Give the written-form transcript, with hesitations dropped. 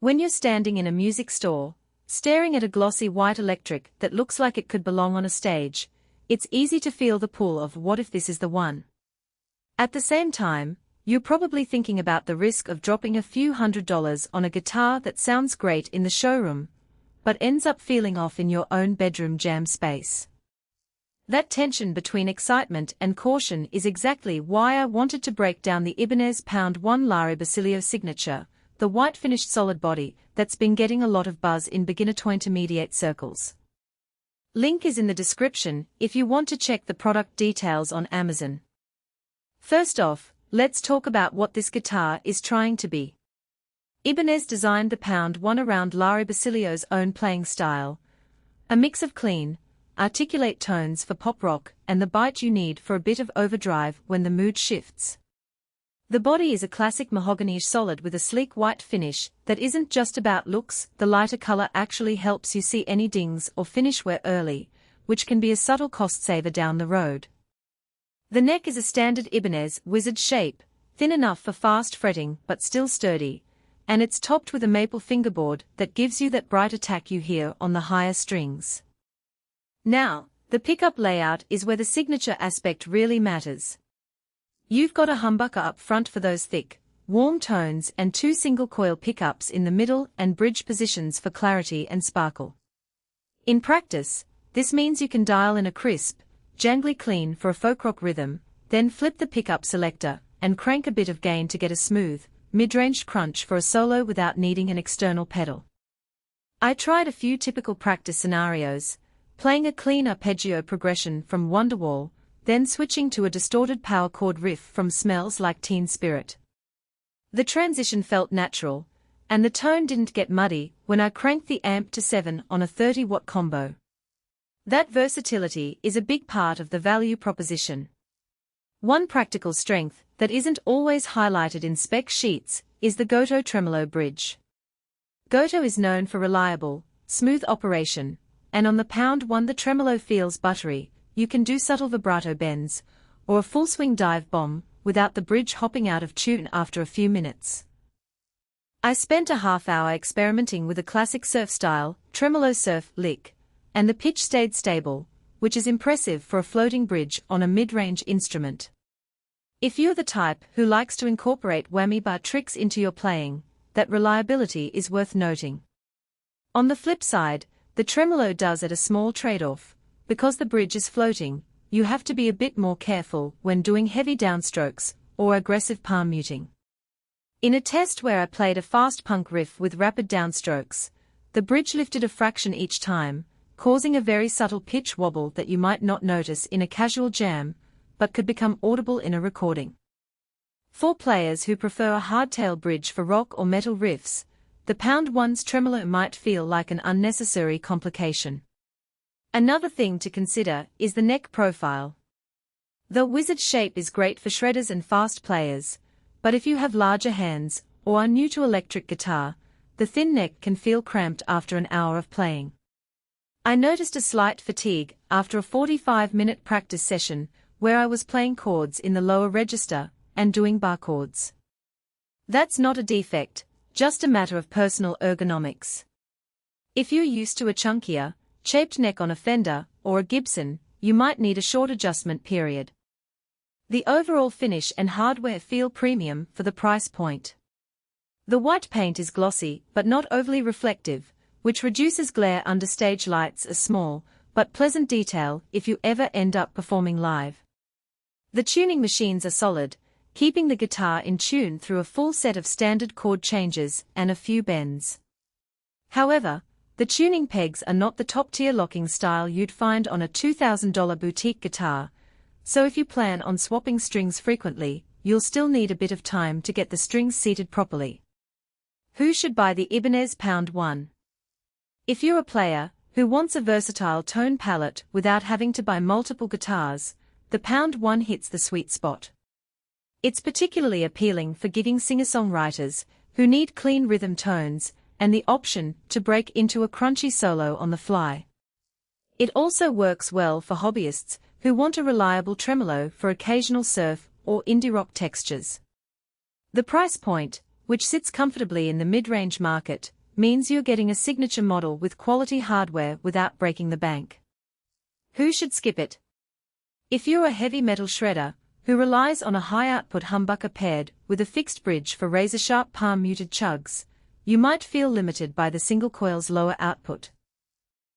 When you're standing in a music store, staring at a glossy white electric that looks like it could belong on a stage, it's easy to feel the pull of what if this is the one. At the same time, you're probably thinking about the risk of dropping a few $100s on a guitar that sounds great in the showroom, but ends up feeling off in your own bedroom jam space. That tension between excitement and caution is exactly why I wanted to break down the Ibanez LB1 Lari Basilio signature, the white finished solid body that's been getting a lot of buzz in beginner to intermediate circles. Link is in the description if you want to check the product details on Amazon. First off, let's talk about what this guitar is trying to be. Ibanez designed the LB1 around Lari Basilio's own playing style, a mix of clean, articulate tones for pop rock and the bite you need for a bit of overdrive when the mood shifts. The body is a classic mahogany solid with a sleek white finish that isn't just about looks. The lighter color actually helps you see any dings or finish wear early, which can be a subtle cost saver down the road. The neck is a standard Ibanez wizard shape, thin enough for fast fretting but still sturdy, and it's topped with a maple fingerboard that gives you that bright attack you hear on the higher strings. Now, the pickup layout is where the signature aspect really matters. You've got a humbucker up front for those thick, warm tones and two single-coil pickups in the middle and bridge positions for clarity and sparkle. In practice, this means you can dial in a crisp, jangly clean for a folk rock rhythm, then flip the pickup selector and crank a bit of gain to get a smooth, mid-range crunch for a solo without needing an external pedal. I tried a few typical practice scenarios, playing a clean arpeggio progression from Wonderwall, then switching to a distorted power chord riff from Smells Like Teen Spirit. The transition felt natural, and the tone didn't get muddy when I cranked the amp to 7 on a 30-watt combo. That versatility is a big part of the value proposition. One practical strength that isn't always highlighted in spec sheets is the Gotoh Tremolo bridge. Gotoh is known for reliable, smooth operation, and on the LB1 the tremolo feels buttery. You can do subtle vibrato bends, or a full swing dive bomb, without the bridge hopping out of tune after a few minutes. I spent a half-hour experimenting with a classic surf style, tremolo surf lick, and the pitch stayed stable, which is impressive for a floating bridge on a mid-range instrument. If you're the type who likes to incorporate whammy bar tricks into your playing, that reliability is worth noting. On the flip side, the tremolo does at a small trade-off. Because the bridge is floating, you have to be a bit more careful when doing heavy downstrokes or aggressive palm muting. In a test where I played a fast punk riff with rapid downstrokes, the bridge lifted a fraction each time, causing a very subtle pitch wobble that you might not notice in a casual jam, but could become audible in a recording. For players who prefer a hardtail bridge for rock or metal riffs, the LB1's tremolo might feel like an unnecessary complication. Another thing to consider is the neck profile. The wizard shape is great for shredders and fast players, but if you have larger hands or are new to electric guitar, the thin neck can feel cramped after an hour of playing. I noticed a slight fatigue after a 45-minute practice session where I was playing chords in the lower register and doing bar chords. That's not a defect, just a matter of personal ergonomics. If you're used to a chunkier, shaped neck on a Fender or a Gibson, you might need a short adjustment period. The overall finish and hardware feel premium for the price point. The white paint is glossy but not overly reflective, which reduces glare under stage lights, a small but pleasant detail if you ever end up performing live. The tuning machines are solid, keeping the guitar in tune through a full set of standard chord changes and a few bends. However, the tuning pegs are not the top-tier locking style you'd find on a $2,000 boutique guitar, so if you plan on swapping strings frequently, you'll still need a bit of time to get the strings seated properly. Who should buy the Ibanez LB1? If you're a player who wants a versatile tone palette without having to buy multiple guitars, the LB1 hits the sweet spot. It's particularly appealing for giving singer-songwriters who need clean rhythm tones and the option to break into a crunchy solo on the fly. It also works well for hobbyists who want a reliable tremolo for occasional surf or indie rock textures. The price point, which sits comfortably in the mid-range market, means you're getting a signature model with quality hardware without breaking the bank. Who should skip it? If you're a heavy metal shredder who relies on a high-output humbucker paired with a fixed bridge for razor-sharp palm-muted chugs, you might feel limited by the single coil's lower output.